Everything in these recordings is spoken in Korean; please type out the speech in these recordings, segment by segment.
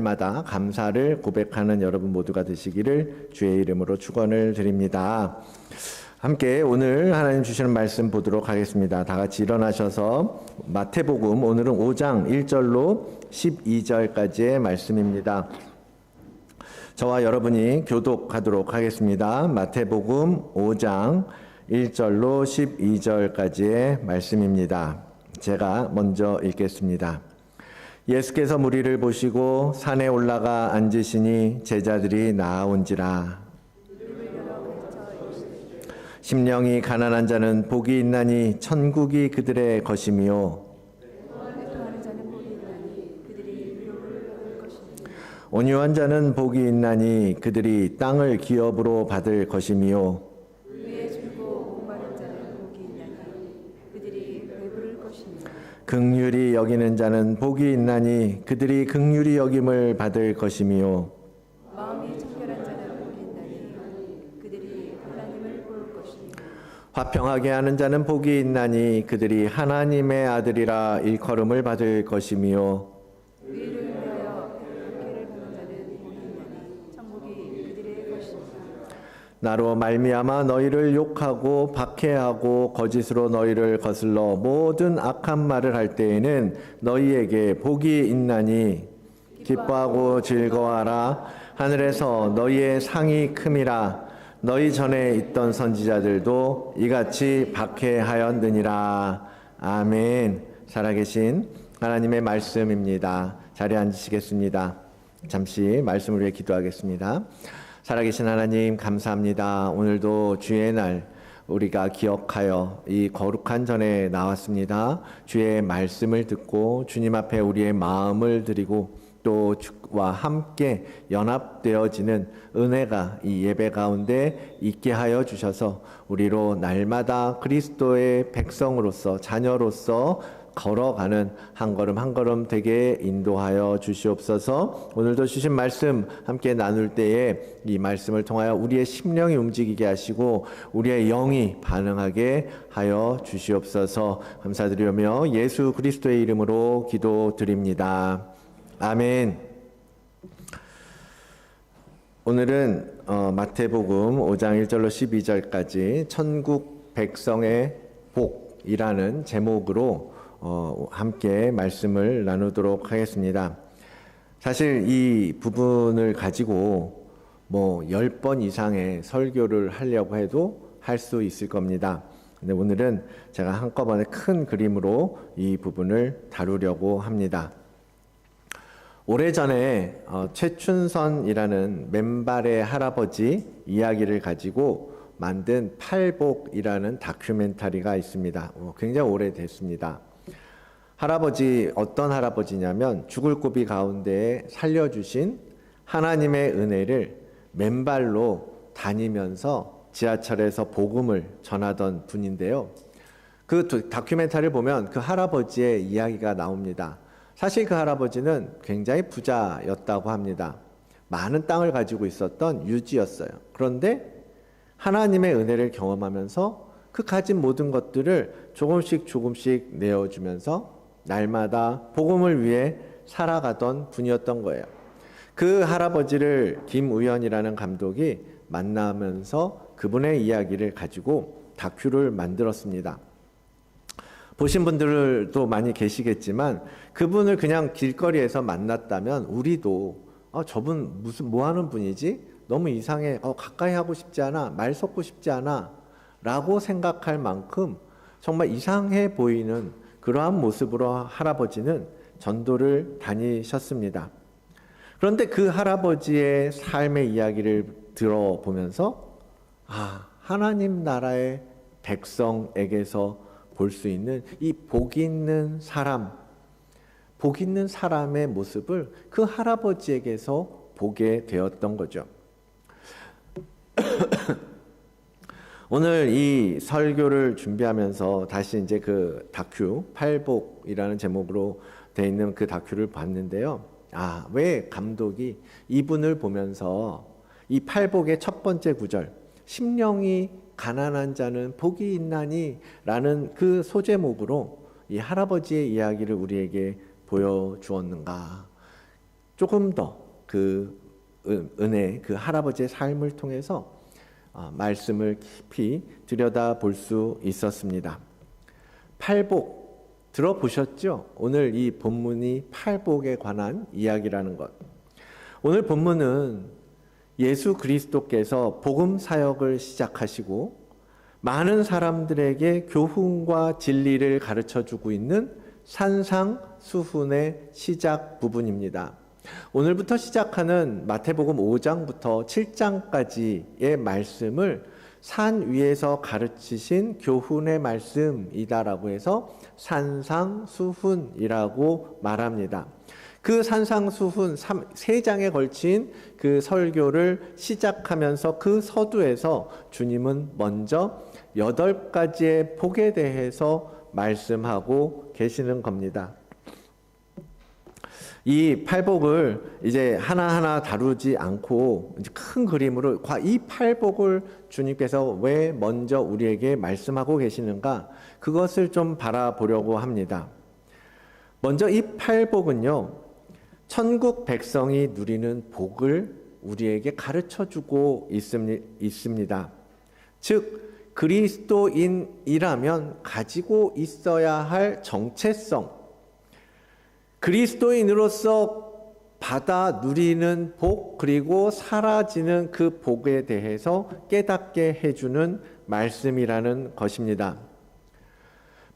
날마다 감사를 고백하는 여러분 모두가 되시기를 주의 이름으로 축원을 드립니다. 함께 오늘 하나님 주시는 말씀 보도록 하겠습니다. 다 같이 일어나셔서 마태복음 오늘은 5장 1절로 12절까지의 말씀입니다. 저와 여러분이 교독하도록 하겠습니다. 마태복음 5장 1절로 12절까지의 말씀입니다. 제가 먼저 읽겠습니다. 예수께서 무리를 보시고 산에 올라가 앉으시니 제자들이 나아온지라. 심령이 가난한 자는 복이 있나니 천국이 그들의 것이며 온유한 자는 복이 있나니 그들이 땅을 기업으로 받을 것이며 긍휼히 여기는 자는 복이 있나니 그들이 긍휼히 여김을 받을 것이며 마음이 청결한 자는 복이 있나니 그들이 하나님을 볼 것이며 화평하게 하는 자는 복이 있나니 그들이 하나님의 아들이라 일컬음을 받을 것이며 의를 위하여 박해를 받는 자는 복이 있나니 천국이 그들의 것이며 나로 말미암아 너희를 욕하고 박해하고 거짓으로 너희를 거슬러 모든 악한 말을 할 때에는 너희에게 복이 있나니 기뻐하고 즐거워하라. 하늘에서 너희의 상이 큼이라. 너희 전에 있던 선지자들도 이같이 박해하였느니라. 아멘. 살아계신 하나님의 말씀입니다. 자리에 앉으시겠습니다. 잠시 말씀을 위해 기도하겠습니다. 살아계신 하나님 감사합니다. 오늘도 주의 날 우리가 기억하여 이 거룩한 전에 나왔습니다. 주의 말씀을 듣고 주님 앞에 우리의 마음을 드리고 또 주와 함께 연합되어지는 은혜가 이 예배 가운데 있게 하여 주셔서 우리로 날마다 그리스도의 백성으로서 자녀로서 걸어가는 한 걸음 한 걸음 되게 인도하여 주시옵소서. 오늘도 주신 말씀 함께 나눌 때에 이 말씀을 통하여 우리의 심령이 움직이게 하시고 우리의 영이 반응하게 하여 주시옵소서. 감사드리며 예수 그리스도의 이름으로 기도드립니다. 아멘. 오늘은 마태복음 5장 1절로 12절까지 천국 백성의 복이라는 제목으로 함께 말씀을 나누도록 하겠습니다. 사실 이 부분을 가지고 10번 이상의 설교를 하려고 해도 할 수 있을 겁니다. 근데 오늘은 제가 한꺼번에 큰 그림으로 이 부분을 다루려고 합니다. 오래전에 최춘선이라는 맨발의 할아버지 이야기를 가지고 만든 팔복이라는 다큐멘터리가 있습니다. 굉장히 오래됐습니다. 할아버지, 어떤 할아버지냐면 죽을 고비 가운데 살려주신 하나님의 은혜를 맨발로 다니면서 지하철에서 복음을 전하던 분인데요. 그 다큐멘터리를 보면 그 할아버지의 이야기가 나옵니다. 사실 그 할아버지는 굉장히 부자였다고 합니다. 많은 땅을 가지고 있었던 유지였어요. 그런데 하나님의 은혜를 경험하면서 그 가진 모든 것들을 조금씩 내어주면서 날마다 복음을 위해 살아가던 분이었던 거예요. 그 할아버지를 김우연이라는 감독이 만나면서 그분의 이야기를 가지고 다큐를 만들었습니다. 보신 분들도 많이 계시겠지만 그분을 그냥 길거리에서 만났다면 우리도 저분 뭐 하는 분이지? 너무 이상해. 가까이 하고 싶지 않아. 말 섞고 싶지 않아. 라고 생각할 만큼 정말 이상해 보이는 그러한 모습으로 할아버지는 전도를 다니셨습니다. 그런데 그 할아버지의 삶의 이야기를 들어보면서 하나님 나라의 백성에게서 볼 수 있는 이 복 있는 사람, 복 있는 사람의 모습을 그 할아버지에게서 보게 되었던 거죠. 오늘 이 설교를 준비하면서 다시 이제 그 다큐 팔복이라는 제목으로 돼 있는 그 다큐를 봤는데요. 왜 감독이 이분을 보면서 이 팔복의 첫 번째 구절, 심령이 가난한 자는 복이 있나니 라는 그 소제목으로 이 할아버지의 이야기를 우리에게 보여주었는가. 조금 더 그 은혜, 그 할아버지의 삶을 통해서 말씀을 깊이 들여다볼 수 있었습니다. 팔복 들어보셨죠? 오늘 이 본문이 팔복에 관한 이야기라는 것. 오늘 본문은 예수 그리스도께서 복음 사역을 시작하시고 많은 사람들에게 교훈과 진리를 가르쳐주고 있는 산상수훈의 시작 부분입니다. 오늘부터 시작하는 마태복음 5장부터 7장까지의 말씀을 산 위에서 가르치신 교훈의 말씀이다라고 해서 산상수훈이라고 말합니다. 그 산상수훈 3장에 걸친 그 설교를 시작하면서 그 서두에서 주님은 먼저 8가지의 복에 대해서 말씀하고 계시는 겁니다. 이 팔복을 이제 하나하나 다루지 않고 이제 큰 그림으로 이 팔복을 주님께서 왜 먼저 우리에게 말씀하고 계시는가, 그것을 좀 바라보려고 합니다. 먼저 이 팔복은요, 천국 백성이 누리는 복을 우리에게 가르쳐주고 있습니다. 즉 그리스도인이라면 가지고 있어야 할 정체성, 그리스도인으로서 받아 누리는 복, 그리고 사라지는 그 복에 대해서 깨닫게 해주는 말씀이라는 것입니다.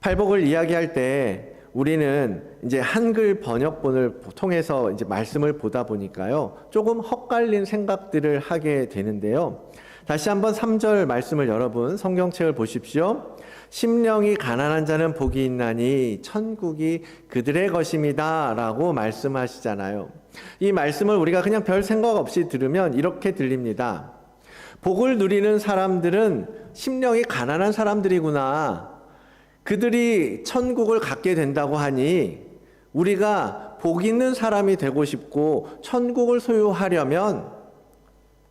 팔복을 이야기할 때 우리는 이제 한글 번역본을 통해서 이제 말씀을 보다 보니까요, 조금 헛갈린 생각들을 하게 되는데요. 다시 한번 3절 말씀을 여러분 성경책을 보십시오. 심령이 가난한 자는 복이 있나니 천국이 그들의 것입니다 라고 말씀하시잖아요. 이 말씀을 우리가 그냥 별 생각 없이 들으면 이렇게 들립니다. 복을 누리는 사람들은 심령이 가난한 사람들이구나. 그들이 천국을 갖게 된다고 하니 우리가 복 있는 사람이 되고 싶고 천국을 소유하려면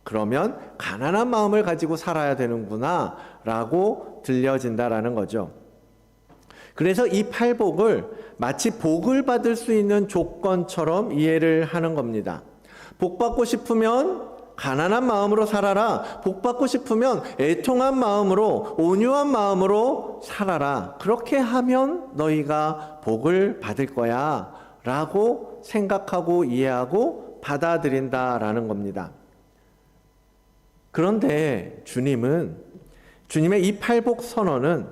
그러면 가난한 마음을 가지고 살아야 되는구나 라고 들려진다라는 거죠. 그래서 이 팔복을 마치 복을 받을 수 있는 조건처럼 이해를 하는 겁니다. 복 받고 싶으면 가난한 마음으로 살아라. 복 받고 싶으면 애통한 마음으로, 온유한 마음으로 살아라. 그렇게 하면 너희가 복을 받을 거야 라고 생각하고 이해하고 받아들인다라는 겁니다. 그런데 주님의 이 팔복 선언은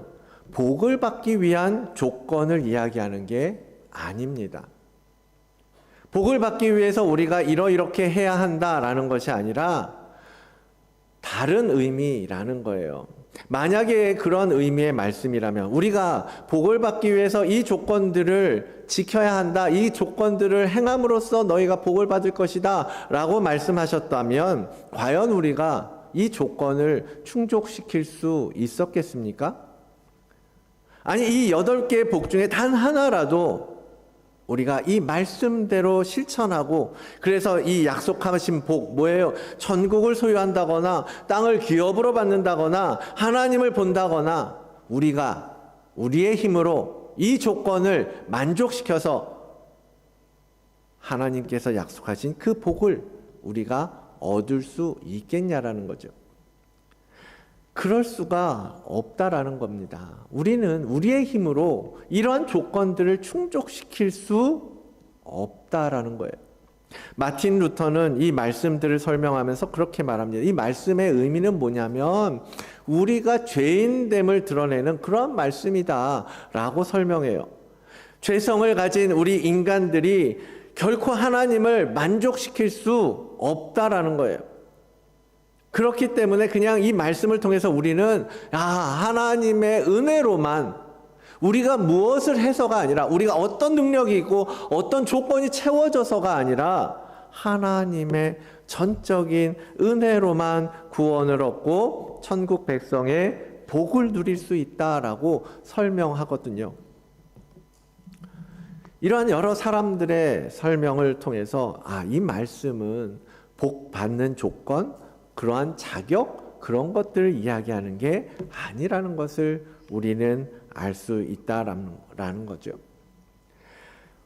복을 받기 위한 조건을 이야기하는 게 아닙니다. 복을 받기 위해서 우리가 이렇게 해야 한다라는 것이 아니라 다른 의미라는 거예요. 만약에 그런 의미의 말씀이라면 우리가 복을 받기 위해서 이 조건들을 지켜야 한다, 이 조건들을 행함으로써 너희가 복을 받을 것이다 라고 말씀하셨다면 과연 우리가 이 조건을 충족시킬 수 있었겠습니까? 아니, 이 8개의 복 중에 단 하나라도 우리가 이 말씀대로 실천하고, 그래서 이 약속하신 복 뭐예요? 천국을 소유한다거나 땅을 기업으로 받는다거나 하나님을 본다거나 우리가 우리의 힘으로 이 조건을 만족시켜서 하나님께서 약속하신 그 복을 우리가 얻을 수 있겠냐라는 거죠. 그럴 수가 없다라는 겁니다. 우리는 우리의 힘으로 이러한 조건들을 충족시킬 수 없다라는 거예요. 마틴 루터는 이 말씀들을 설명하면서 그렇게 말합니다. 이 말씀의 의미는 뭐냐면 우리가 죄인됨을 드러내는 그런 말씀이다 라고 설명해요. 죄성을 가진 우리 인간들이 결코 하나님을 만족시킬 수 없다라는 거예요. 그렇기 때문에 그냥 이 말씀을 통해서 우리는 하나님의 은혜로만, 우리가 무엇을 해서가 아니라, 우리가 어떤 능력이 있고 어떤 조건이 채워져서가 아니라 하나님의 전적인 은혜로만 구원을 얻고 천국 백성의 복을 누릴 수 있다라고 설명하거든요. 이러한 여러 사람들의 설명을 통해서 이 말씀은 복 받는 조건, 그러한 자격, 그런 것들을 이야기하는 게 아니라는 것을 우리는 알 수 있다라는 거죠.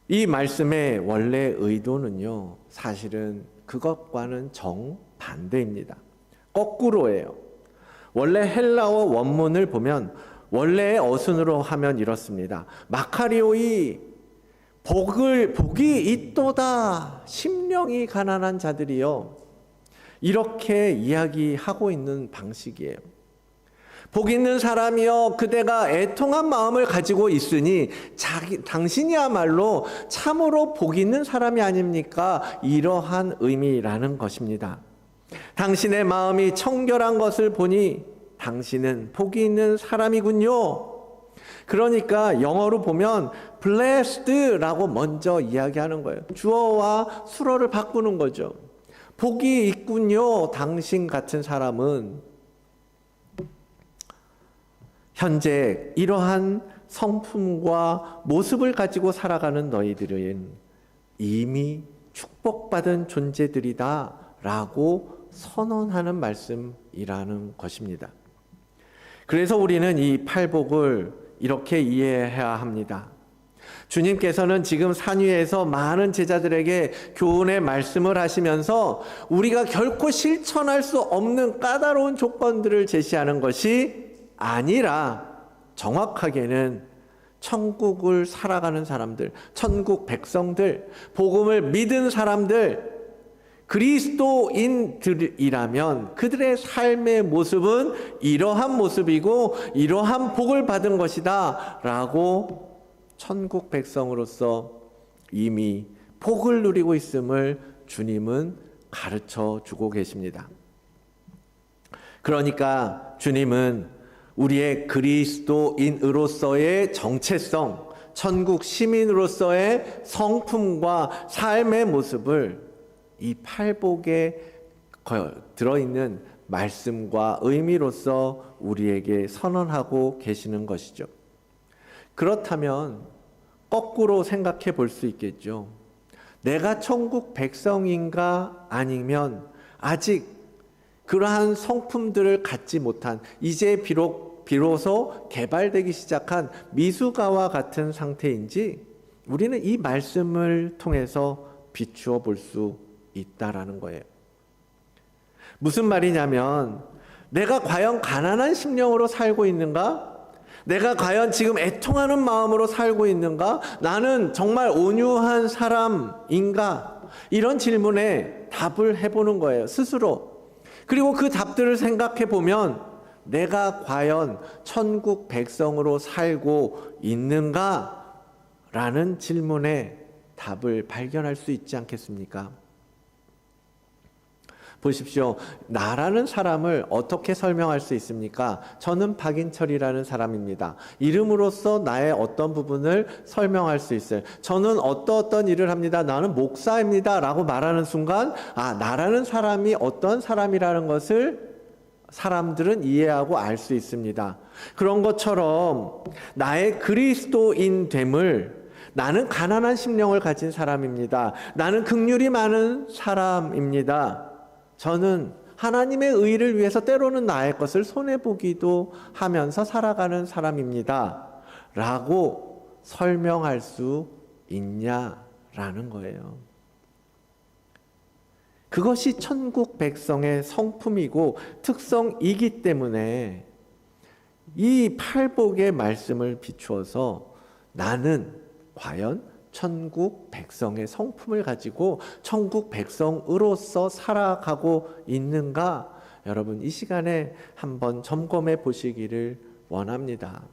이 말씀의 원래 의도는요, 사실은 그것과는 정반대입니다. 거꾸로예요. 원래 헬라어 원문을 보면 원래의 어순으로 하면 이렇습니다. 마카리오이 복이 있도다 심령이 가난한 자들이요, 이렇게 이야기하고 있는 방식이에요. 복 있는 사람이여 그대가 애통한 마음을 가지고 있으니 당신이야말로 참으로 복 있는 사람이 아닙니까? 이러한 의미라는 것입니다. 당신의 마음이 청결한 것을 보니 당신은 복이 있는 사람이군요. 그러니까 영어로 보면 blessed라고 먼저 이야기하는 거예요. 주어와 수어를 바꾸는 거죠. 복이 있군요. 당신 같은 사람은 현재 이러한 성품과 모습을 가지고 살아가는 너희들은 이미 축복받은 존재들이다 라고 선언하는 말씀이라는 것입니다. 그래서 우리는 이 팔복을 이렇게 이해해야 합니다. 주님께서는 지금 산 위에서 많은 제자들에게 교훈의 말씀을 하시면서 우리가 결코 실천할 수 없는 까다로운 조건들을 제시하는 것이 아니라 정확하게는 천국을 살아가는 사람들, 천국 백성들, 복음을 믿은 사람들, 그리스도인들이라면 그들의 삶의 모습은 이러한 모습이고 이러한 복을 받은 것이다 라고 천국 백성으로서 이미 복을 누리고 있음을 주님은 가르쳐 주고 계십니다. 그러니까 주님은 우리의 그리스도인으로서의 정체성, 천국 시민으로서의 성품과 삶의 모습을 이 팔복에 들어있는 말씀과 의미로서 우리에게 선언하고 계시는 것이죠. 그렇다면 거꾸로 생각해 볼 수 있겠죠. 내가 천국 백성인가 아니면 아직 그러한 성품들을 갖지 못한, 이제 비로소 개발되기 시작한 미숙아와 같은 상태인지 우리는 이 말씀을 통해서 비추어 볼 수 있다라는 거예요. 무슨 말이냐면 내가 과연 가난한 심령으로 살고 있는가? 내가 과연 지금 애통하는 마음으로 살고 있는가? 나는 정말 온유한 사람인가? 이런 질문에 답을 해보는 거예요, 스스로. 그리고 그 답들을 생각해 보면 내가 과연 천국 백성으로 살고 있는가? 라는 질문에 답을 발견할 수 있지 않겠습니까? 보십시오. 나라는 사람을 어떻게 설명할 수 있습니까? 저는 박인철이라는 사람입니다. 이름으로써 나의 어떤 부분을 설명할 수 있어요. 저는 어떤 일을 합니다. 나는 목사입니다. 라고 말하는 순간, 나라는 사람이 어떤 사람이라는 것을 사람들은 이해하고 알 수 있습니다. 그런 것처럼 나의 그리스도인됨을, 나는 가난한 심령을 가진 사람입니다. 나는 긍휼이 많은 사람입니다. 저는 하나님의 의를 위해서 때로는 나의 것을 손해보기도 하면서 살아가는 사람입니다. 라고 설명할 수 있냐라는 거예요. 그것이 천국 백성의 성품이고 특성이기 때문에 이 팔복의 말씀을 비추어서 나는 과연 천국 백성의 성품을 가지고 천국 백성으로서 살아가고 있는가? 여러분, 이 시간에 한번 점검해 보시기를 원합니다.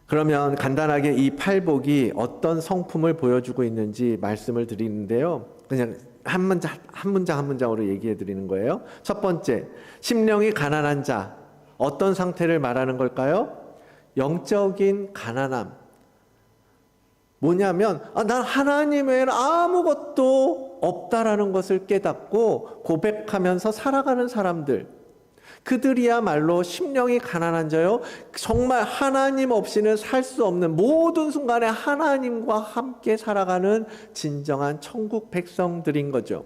그러면 간단하게 이 팔복이 어떤 성품을 보여주고 있는지 말씀을 드리는데요. 그냥 한 문장으로 얘기해 드리는 거예요. 첫 번째, 심령이 가난한 자. 어떤 상태를 말하는 걸까요? 영적인 가난함. 뭐냐면 난 하나님 외에는 아무것도 없다라는 것을 깨닫고 고백하면서 살아가는 사람들, 그들이야말로 심령이 가난한 자요, 정말 하나님 없이는 살 수 없는, 모든 순간에 하나님과 함께 살아가는 진정한 천국 백성들인 거죠.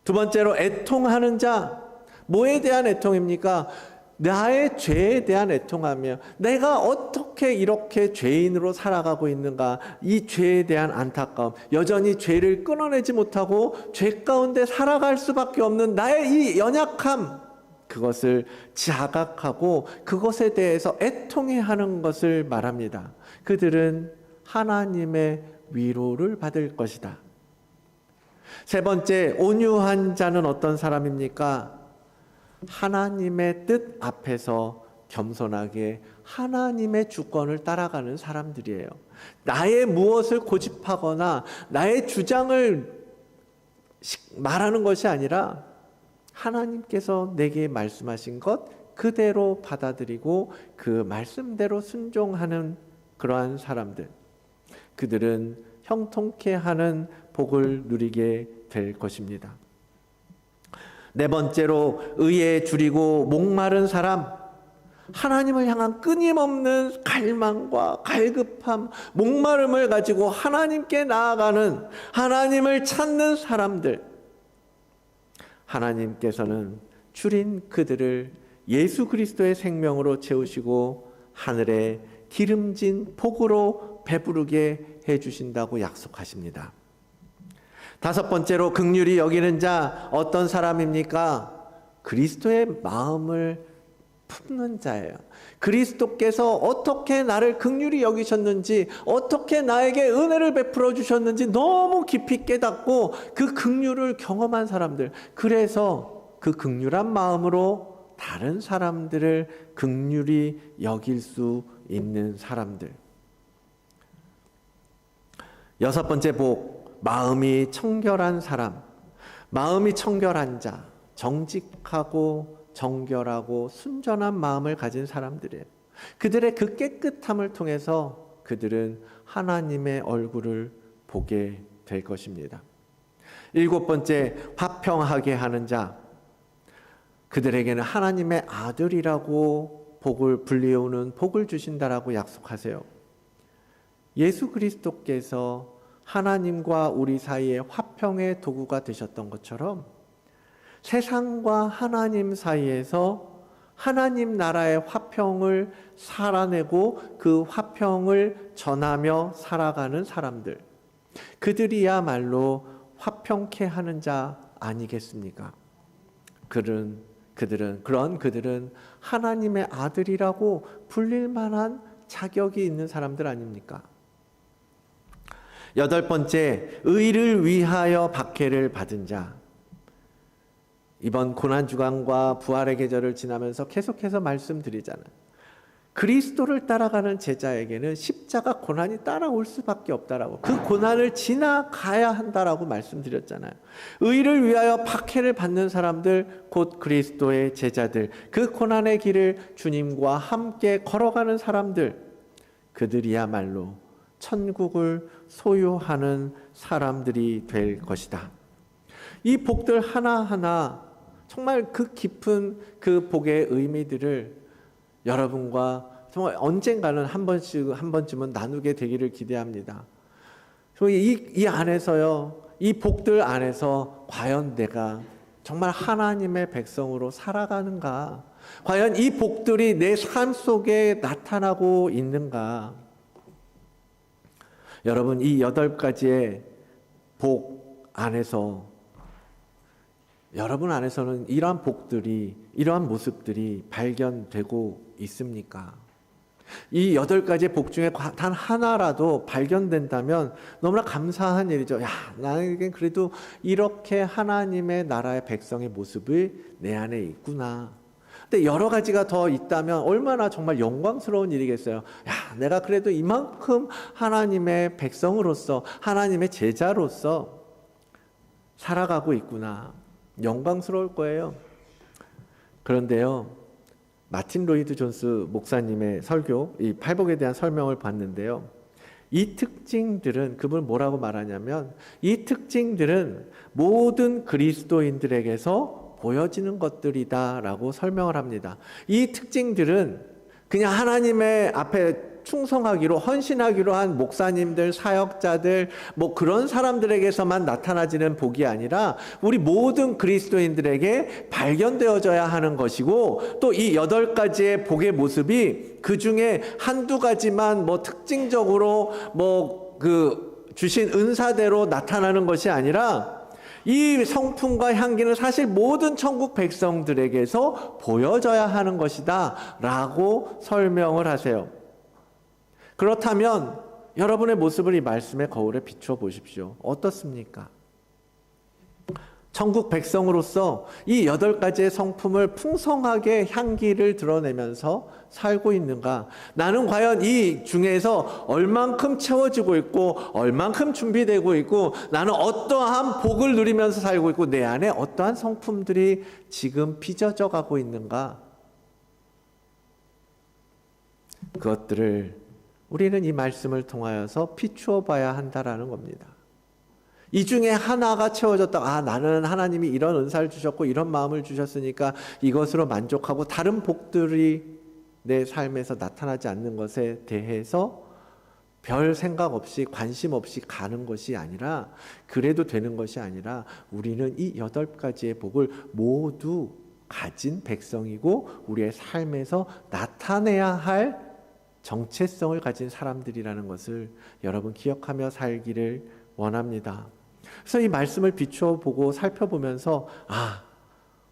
두 번째로 애통하는 자. 뭐에 대한 애통입니까? 나의 죄에 대한 애통하며 내가 어떻게 이렇게 죄인으로 살아가고 있는가, 이 죄에 대한 안타까움, 여전히 죄를 끊어내지 못하고 죄 가운데 살아갈 수밖에 없는 나의 이 연약함, 그것을 자각하고 그것에 대해서 애통해하는 것을 말합니다. 그들은 하나님의 위로를 받을 것이다. 세 번째, 온유한 자는 어떤 사람입니까? 하나님의 뜻 앞에서 겸손하게 하나님의 주권을 따라가는 사람들이에요. 나의 무엇을 고집하거나 나의 주장을 말하는 것이 아니라 하나님께서 내게 말씀하신 것 그대로 받아들이고 그 말씀대로 순종하는 그러한 사람들, 그들은 형통케 하는 복을 누리게 될 것입니다. 네 번째로, 의에 줄이고 목마른 사람, 하나님을 향한 끊임없는 갈망과 갈급함, 목마름을 가지고 하나님께 나아가는, 하나님을 찾는 사람들, 하나님께서는 줄인 그들을 예수 그리스도의 생명으로 채우시고 하늘에 기름진 복으로 배부르게 해주신다고 약속하십니다. 다섯 번째로, 긍휼히 여기는 자, 어떤 사람입니까? 그리스도의 마음을 품는 자예요. 그리스도께서 어떻게 나를 긍휼히 여기셨는지, 어떻게 나에게 은혜를 베풀어 주셨는지 너무 깊이 깨닫고 그 긍휼을 경험한 사람들, 그래서 그 긍휼한 마음으로 다른 사람들을 긍휼히 여길 수 있는 사람들. 여섯 번째 복, 마음이 청결한 사람. 마음이 청결한 자, 정직하고 정결하고 순전한 마음을 가진 사람들이에요. 그들의 그 깨끗함을 통해서 그들은 하나님의 얼굴을 보게 될 것입니다. 일곱 번째, 화평하게 하는 자. 그들에게는 하나님의 아들이라고 복을 불리우는 복을 주신다라고 약속하세요. 예수 그리스도께서 하나님과 우리 사이에 화평의 도구가 되셨던 것처럼 세상과 하나님 사이에서 하나님 나라의 화평을 살아내고 그 화평을 전하며 살아가는 사람들, 그들이야말로 화평케 하는 자 아니겠습니까? 그들은 하나님의 아들이라고 불릴 만한 자격이 있는 사람들 아닙니까? 여덟 번째, 의를 위하여 박해를 받은 자. 이번 고난주간과 부활의 계절을 지나면서 계속해서 말씀드리잖아요. 그리스도를 따라가는 제자에게는 십자가 고난이 따라올 수밖에 없다라고, 그 고난을 지나가야 한다라고 말씀드렸잖아요. 의를 위하여 박해를 받는 사람들, 곧 그리스도의 제자들, 그 고난의 길을 주님과 함께 걸어가는 사람들, 그들이야말로 천국을 소유하는 사람들이 될 것이다. 이 복들 하나하나 정말 그 깊은 그 복의 의미들을 여러분과 정말 언젠가는 한 번쯤은 나누게 되기를 기대합니다. 이 안에서요, 이 복들 안에서 과연 내가 정말 하나님의 백성으로 살아가는가? 과연 이 복들이 내 삶 속에 나타나고 있는가? 여러분, 이 8가지의 복 안에서 여러분 안에서는 이러한 복들이, 이러한 모습들이 발견되고 있습니까? 이 8가지의 복 중에 단 하나라도 발견된다면 너무나 감사한 일이죠. 야, 나에겐 그래도 이렇게 하나님의 나라의 백성의 모습이 내 안에 있구나. 근데 여러 가지가 더 있다면 얼마나 정말 영광스러운 일이겠어요. 야, 내가 그래도 이만큼 하나님의 백성으로서, 하나님의 제자로서 살아가고 있구나. 영광스러울 거예요. 그런데요, 마틴 로이드 존스 목사님의 설교, 이 팔복에 대한 설명을 봤는데요, 이 특징들은, 그분 뭐라고 말하냐면, 이 특징들은 모든 그리스도인들에게서 보여지는 것들이다 라고 설명을 합니다. 이 특징들은 그냥 하나님의 앞에 충성하기로 헌신하기로 한 목사님들, 사역자들 뭐 그런 사람들에게서만 나타나지는 복이 아니라 우리 모든 그리스도인들에게 발견되어져야 하는 것이고, 또 이 8가지의 복의 모습이 그 중에 한두 가지만 뭐 특징적으로 뭐 그 주신 은사대로 나타나는 것이 아니라 이 성품과 향기는 사실 모든 천국 백성들에게서 보여져야 하는 것이다 라고 설명을 하세요. 그렇다면 여러분의 모습을 이 말씀의 거울에 비추어 보십시오. 어떻습니까? 천국 백성으로서 이 8가지의 성품을 풍성하게 향기를 드러내면서 살고 있는가? 나는 과연 이 중에서 얼만큼 채워지고 있고 얼만큼 준비되고 있고 나는 어떠한 복을 누리면서 살고 있고 내 안에 어떠한 성품들이 지금 빚어져 가고 있는가? 그것들을 우리는 이 말씀을 통하여서 비추어 봐야 한다라는 겁니다. 이 중에 하나가 채워졌다. 나는 하나님이 이런 은사를 주셨고 이런 마음을 주셨으니까 이것으로 만족하고 다른 복들이 내 삶에서 나타나지 않는 것에 대해서 별 생각 없이 관심 없이 가는 것이 아니라, 그래도 되는 것이 아니라 우리는 이 8가지의 복을 모두 가진 백성이고 우리의 삶에서 나타내야 할 정체성을 가진 사람들이라는 것을 여러분 기억하며 살기를 원합니다. 그래서 이 말씀을 비추어 보고 살펴보면서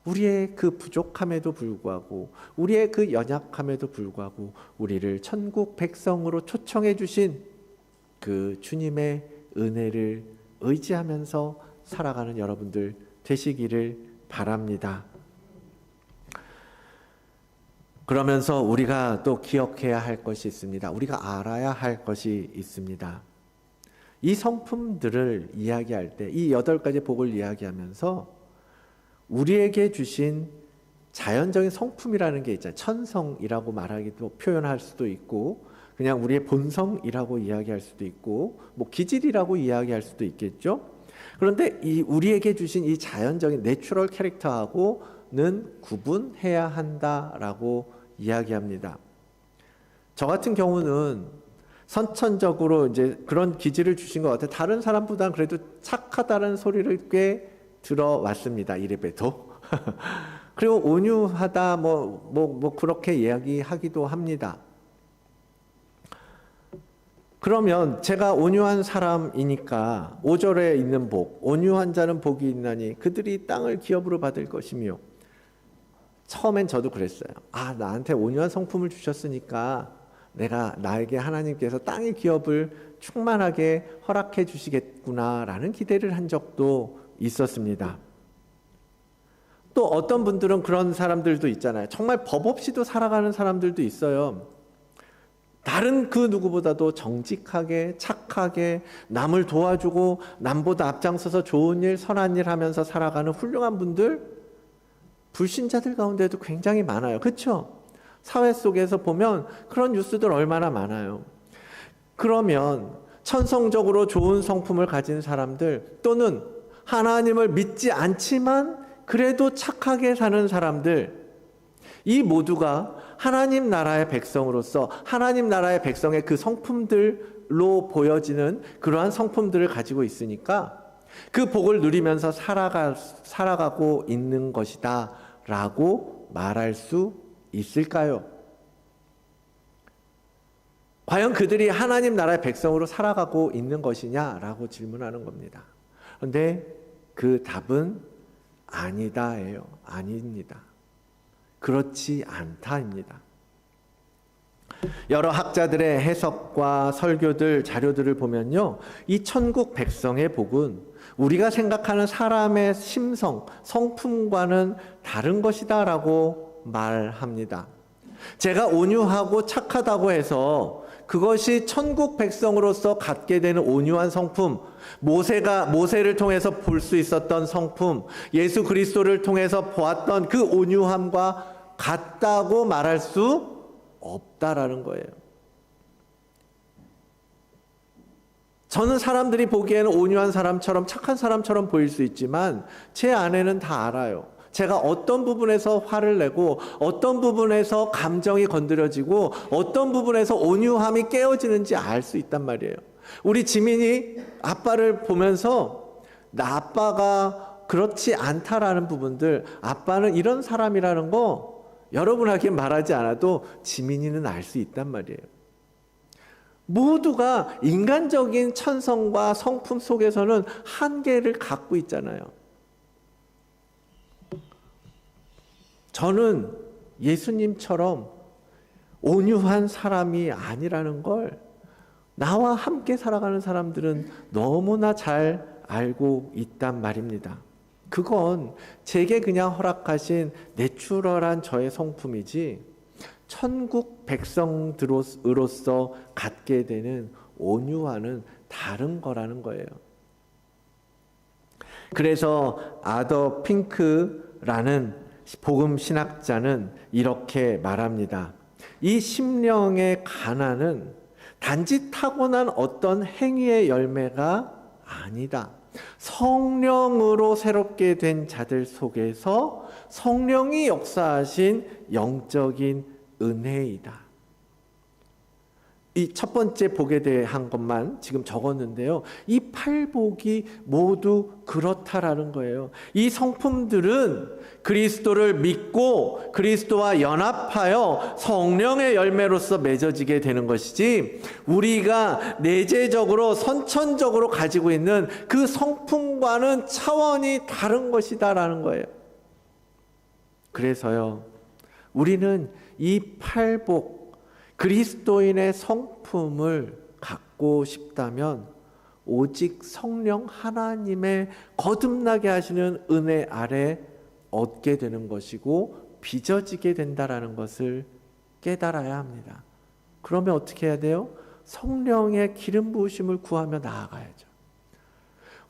우리의 그 부족함에도 불구하고 우리의 그 연약함에도 불구하고 우리를 천국 백성으로 초청해 주신 그 주님의 은혜를 의지하면서 살아가는 여러분들 되시기를 바랍니다. 그러면서 우리가 또 기억해야 할 것이 있습니다. 우리가 알아야 할 것이 있습니다. 이 성품들을 이야기할 때, 이 8가지 복을 이야기하면서 우리에게 주신 자연적인 성품이라는 게 있잖아요. 천성이라고 말하기도 표현할 수도 있고, 그냥 우리의 본성이라고 이야기할 수도 있고, 뭐 기질이라고 이야기할 수도 있겠죠. 그런데 이 우리에게 주신 이 자연적인 내추럴 캐릭터하고는 구분해야 한다라고 이야기합니다. 저 같은 경우는 선천적으로 이제 그런 기질을 주신 것 같아요. 다른 사람보다는 그래도 착하다는 소리를 꽤 들어왔습니다. 이래봬도. 그리고 온유하다 뭐 그렇게 이야기하기도 합니다. 그러면 제가 온유한 사람이니까 5절에 있는 복, 온유한 자는 복이 있나니 그들이 땅을 기업으로 받을 것이며, 처음엔 저도 그랬어요. 나한테 온유한 성품을 주셨으니까 나에게 하나님께서 땅의 기업을 충만하게 허락해 주시겠구나라는 기대를 한 적도 있었습니다. 또 어떤 분들은 그런 사람들도 있잖아요. 정말 법 없이도 살아가는 사람들도 있어요. 다른 그 누구보다도 정직하게 착하게 남을 도와주고 남보다 앞장서서 좋은 일 선한 일 하면서 살아가는 훌륭한 분들, 불신자들 가운데도 굉장히 많아요. 그렇죠? 사회 속에서 보면 그런 뉴스들 얼마나 많아요. 그러면 천성적으로 좋은 성품을 가진 사람들, 또는 하나님을 믿지 않지만 그래도 착하게 사는 사람들, 이 모두가 하나님 나라의 백성으로서 하나님 나라의 백성의 그 성품들로 보여지는 그러한 성품들을 가지고 있으니까 그 복을 누리면서 살아가고 있는 것이다 라고 말할 수 있을까요? 과연 그들이 하나님 나라의 백성으로 살아가고 있는 것이냐라고 질문하는 겁니다. 그런데 그 답은 아니다예요. 아닙니다. 그렇지 않다입니다. 여러 학자들의 해석과 설교들, 자료들을 보면요, 이 천국 백성의 복은 우리가 생각하는 사람의 심성, 성품과는 다른 것이다라고 말합니다. 제가 온유하고 착하다고 해서 그것이 천국 백성으로서 갖게 되는 온유한 성품, 모세를 통해서 볼 수 있었던 성품, 예수 그리스도를 통해서 보았던 그 온유함과 같다고 말할 수 없다라는 거예요. 저는 사람들이 보기에는 온유한 사람처럼 착한 사람처럼 보일 수 있지만 제 안에는 다 알아요. 제가 어떤 부분에서 화를 내고 어떤 부분에서 감정이 건드려지고 어떤 부분에서 온유함이 깨어지는지 알 수 있단 말이에요. 우리 지민이 아빠를 보면서 나 아빠가 그렇지 않다라는 부분들, 아빠는 이런 사람이라는 거 여러분에게 말하지 않아도 지민이는 알 수 있단 말이에요. 모두가 인간적인 천성과 성품 속에서는 한계를 갖고 있잖아요. 저는 예수님처럼 온유한 사람이 아니라는 걸 나와 함께 살아가는 사람들은 너무나 잘 알고 있단 말입니다. 그건 제게 그냥 허락하신 내추럴한 저의 성품이지 천국 백성으로서 갖게 되는 온유와는 다른 거라는 거예요. 그래서 아더 핑크라는 복음 신학자는 이렇게 말합니다. 이 심령의 가난은 단지 타고난 어떤 행위의 열매가 아니다. 성령으로 새롭게 된 자들 속에서 성령이 역사하신 영적인 은혜이다. 이 첫 번째 복에 대한 것만 지금 적었는데요. 이 팔복이 모두 그렇다라는 거예요. 이 성품들은 그리스도를 믿고 그리스도와 연합하여 성령의 열매로서 맺어지게 되는 것이지 우리가 내재적으로 선천적으로 가지고 있는 그 성품과는 차원이 다른 것이다라는 거예요. 그래서요. 우리는 이 팔복 그리스도인의 성품을 갖고 싶다면 오직 성령 하나님의 거듭나게 하시는 은혜 아래 얻게 되는 것이고 빚어지게 된다라는 것을 깨달아야 합니다. 그러면 어떻게 해야 돼요? 성령의 기름 부으심을 구하며 나아가야죠.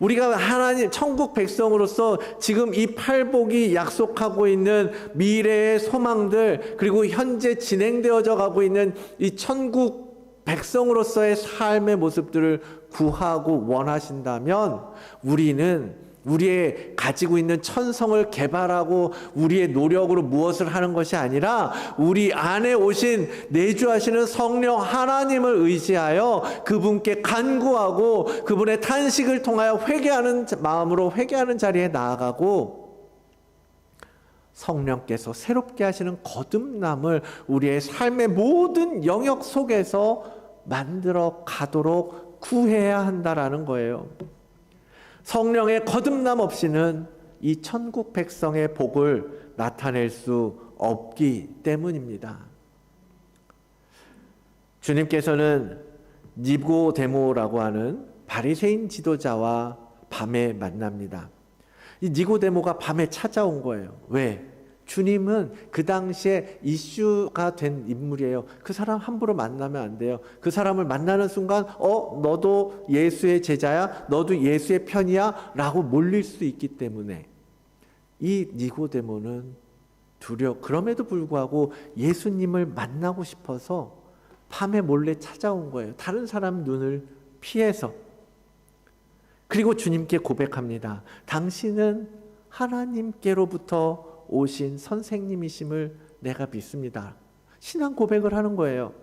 우리가 하나님 천국 백성으로서 지금 이 팔복이 약속하고 있는 미래의 소망들 그리고 현재 진행되어져 가고 있는 이 천국 백성으로서의 삶의 모습들을 구하고 원하신다면 우리는 우리의 가지고 있는 천성을 개발하고 우리의 노력으로 무엇을 하는 것이 아니라 우리 안에 오신 내주하시는 성령 하나님을 의지하여 그분께 간구하고 그분의 탄식을 통하여 회개하는 마음으로 회개하는 자리에 나아가고 성령께서 새롭게 하시는 거듭남을 우리의 삶의 모든 영역 속에서 만들어 가도록 구해야 한다라는 거예요. 성령의 거듭남 없이는 이 천국 백성의 복을 나타낼 수 없기 때문입니다. 주님께서는 니고데모라고 하는 바리새인 지도자와 밤에 만납니다. 이 니고데모가 밤에 찾아온 거예요. 왜? 주님은 그 당시에 이슈가 된 인물이에요. 그 사람 함부로 만나면 안 돼요. 그 사람을 만나는 순간 너도 예수의 제자야? 너도 예수의 편이야? 라고 몰릴 수 있기 때문에 이 니고데모는 그럼에도 불구하고 예수님을 만나고 싶어서 밤에 몰래 찾아온 거예요. 다른 사람 눈을 피해서. 그리고 주님께 고백합니다. 당신은 하나님께로부터 오신 선생님이심을 내가 믿습니다. 신앙 고백을 하는 거예요.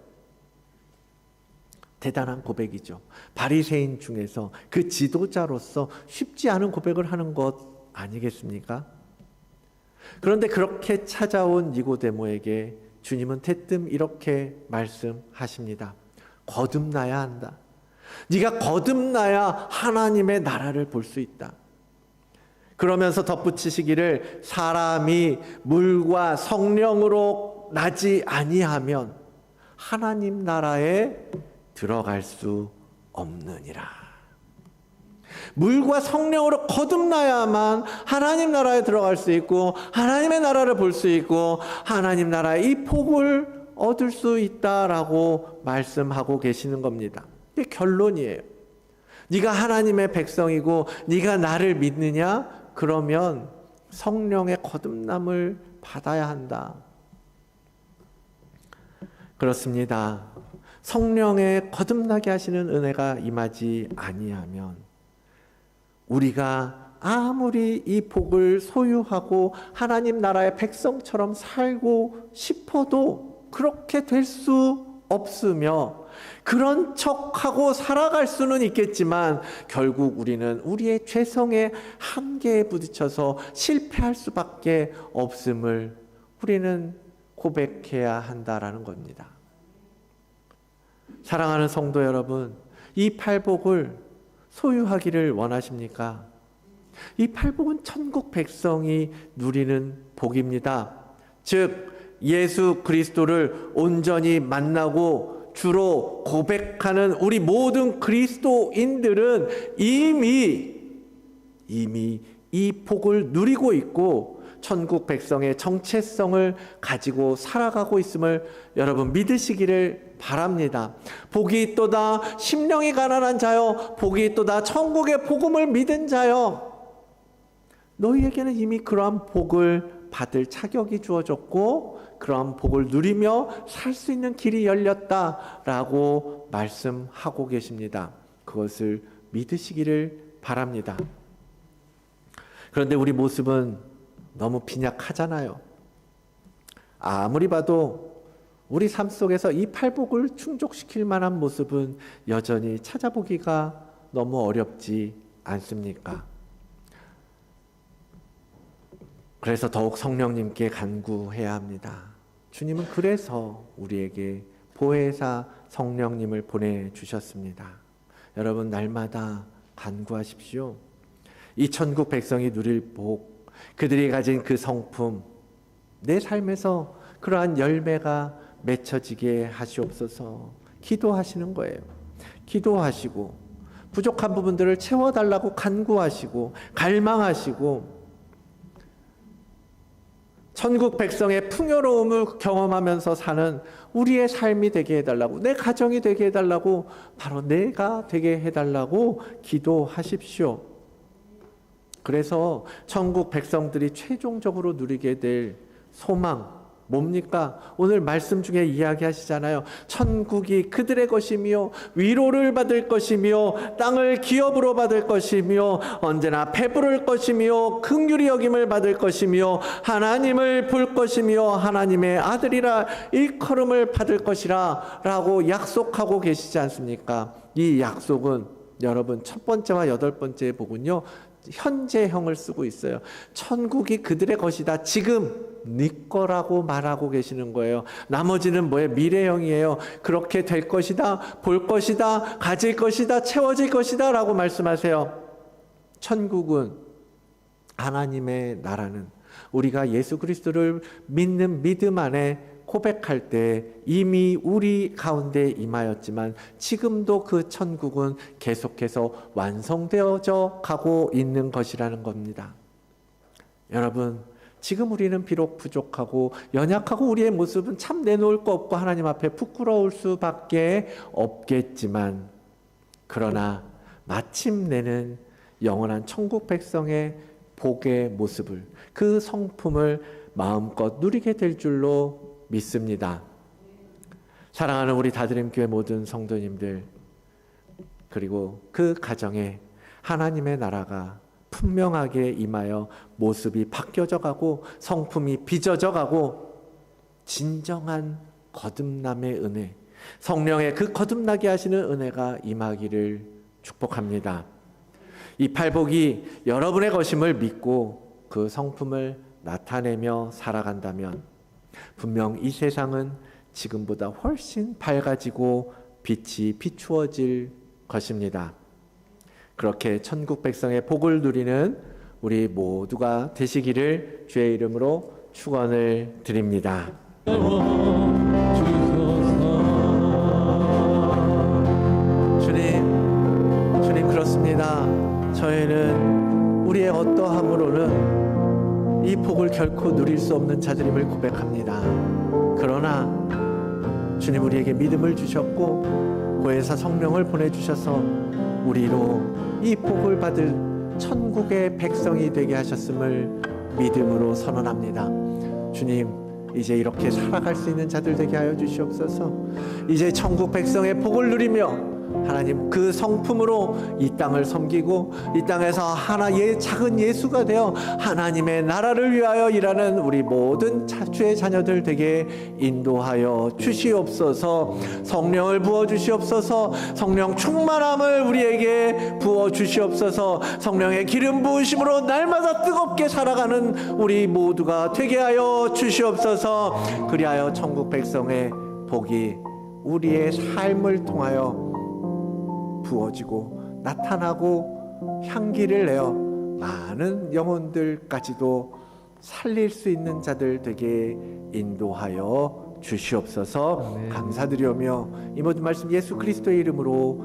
대단한 고백이죠. 바리새인 중에서 그 지도자로서 쉽지 않은 고백을 하는 것 아니겠습니까? 그런데 그렇게 찾아온 니고데모에게 주님은 대뜸 이렇게 말씀하십니다. 거듭나야 한다. 네가 거듭나야 하나님의 나라를 볼 수 있다. 그러면서 덧붙이시기를 사람이 물과 성령으로 나지 아니하면 하나님 나라에 들어갈 수 없느니라. 물과 성령으로 거듭나야만 하나님 나라에 들어갈 수 있고 하나님의 나라를 볼 수 있고 하나님 나라의 이 복을 얻을 수 있다라고 말씀하고 계시는 겁니다. 이게 결론이에요. 네가 하나님의 백성이고 네가 나를 믿느냐? 그러면 성령의 거듭남을 받아야 한다. 그렇습니다. 성령의 거듭나게 하시는 은혜가 임하지 아니하면 우리가 아무리 이 복을 소유하고 하나님 나라의 백성처럼 살고 싶어도 그렇게 될 수 없으며, 그런 척하고 살아갈 수는 있겠지만 결국 우리는 우리의 죄성의 한계에 부딪혀서 실패할 수밖에 없음을 우리는 고백해야 한다라는 겁니다. 사랑하는 성도 여러분, 이 팔복을 소유하기를 원하십니까? 이 팔복은 천국 백성이 누리는 복입니다. 즉 예수 그리스도를 온전히 만나고 주로 고백하는 우리 모든 그리스도인들은 이미 이 복을 누리고 있고 천국 백성의 정체성을 가지고 살아가고 있음을 여러분 믿으시기를 바랍니다. 복이 있도다 심령이 가난한 자여, 복이 있도다 천국의 복음을 믿은 자여, 너희에게는 이미 그러한 복을 받을 자격이 주어졌고 그러한 복을 누리며 살 수 있는 길이 열렸다라고 말씀하고 계십니다. 그것을 믿으시기를 바랍니다. 그런데 우리 모습은 너무 빈약하잖아요. 아무리 봐도 우리 삶 속에서 이 팔복을 충족시킬 만한 모습은 여전히 찾아보기가 너무 어렵지 않습니까? 그래서 더욱 성령님께 간구해야 합니다. 주님은 그래서 우리에게 보혜사 성령님을 보내주셨습니다. 여러분 날마다 간구하십시오. 이 천국 백성이 누릴 복, 그들이 가진 그 성품, 내 삶에서 그러한 열매가 맺혀지게 하시옵소서. 기도하시는 거예요. 기도하시고 부족한 부분들을 채워달라고 간구하시고 갈망하시고 천국 백성의 풍요로움을 경험하면서 사는 우리의 삶이 되게 해달라고, 내 가정이 되게 해달라고, 바로 내가 되게 해달라고 기도하십시오. 그래서 천국 백성들이 최종적으로 누리게 될 소망 뭡니까? 오늘 말씀 중에 이야기하시잖아요. 천국이 그들의 것이며 위로를 받을 것이며 땅을 기업으로 받을 것이며 언제나 배부를 것이며 긍휼히 여김을 받을 것이며 하나님을 볼 것이며 하나님의 아들이라 일컬음을 받을 것이라 라고 약속하고 계시지 않습니까? 이 약속은 여러분 첫 번째와 여덟 번째 복은요, 현재형을 쓰고 있어요. 천국이 그들의 것이다. 지금 네 거라고 말하고 계시는 거예요. 나머지는 뭐예요? 미래형이에요. 그렇게 될 것이다, 볼 것이다, 가질 것이다, 채워질 것이다 라고 말씀하세요. 천국은, 하나님의 나라는 우리가 예수 그리스도를 믿는 믿음 안에 고백할 때 이미 우리 가운데 임하였지만 지금도 그 천국은 계속해서 완성되어져 가고 있는 것이라는 겁니다. 여러분, 지금 우리는 비록 부족하고 연약하고 우리의 모습은 참 내놓을 거 없고 하나님 앞에 부끄러울 수밖에 없겠지만, 그러나 마침내는 영원한 천국 백성의 복의 모습을, 그 성품을 마음껏 누리게 될 줄로 믿습니다. 사랑하는 우리 다드림교회 모든 성도님들, 그리고 그 가정에 하나님의 나라가 분명하게 임하여 모습이 바뀌어져 가고 성품이 빚어져 가고 진정한 거듭남의 은혜, 성령의 그 거듭나게 하시는 은혜가 임하기를 축복합니다. 이 팔복이 여러분의 것임을 믿고 그 성품을 나타내며 살아간다면 분명 이 세상은 지금보다 훨씬 밝아지고 빛이 비추어질 것입니다. 그렇게 천국 백성의 복을 누리는 우리 모두가 되시기를 주의 이름으로 축원을 드립니다. 주님 그렇습니다. 저희는 우리의 어떠함으로는 이 복을 결코 누릴 수 없는 자들임을 고백합니다. 그러나 주님 우리에게 믿음을 주셨고 보혜사 성령을 보내주셔서 우리로 이 복을 받을 천국의 백성이 되게 하셨음을 믿음으로 선언합니다. 주님, 이제 이렇게 살아갈 수 있는 자들 되게 하여 주시옵소서. 이제 천국 백성의 복을 누리며 하나님 그 성품으로 이 땅을 섬기고 이 땅에서 하나의 작은 예수가 되어 하나님의 나라를 위하여 일하는 우리 모든 주의 자녀들 되게 인도하여 주시옵소서. 성령을 부어 주시옵소서. 성령 충만함을 우리에게 부어 주시옵소서. 성령의 기름 부으심으로 날마다 뜨겁게 살아가는 우리 모두가 되게 하여 주시옵소서. 그리하여 천국 백성의 복이 우리의 삶을 통하여 부어지고 나타나고 향기를 내어 많은 영혼들까지도 살릴 수 있는 자들 되게 인도하여 주시옵소서. 감사드리오며 이 모든 말씀 예수 그리스도의 이름으로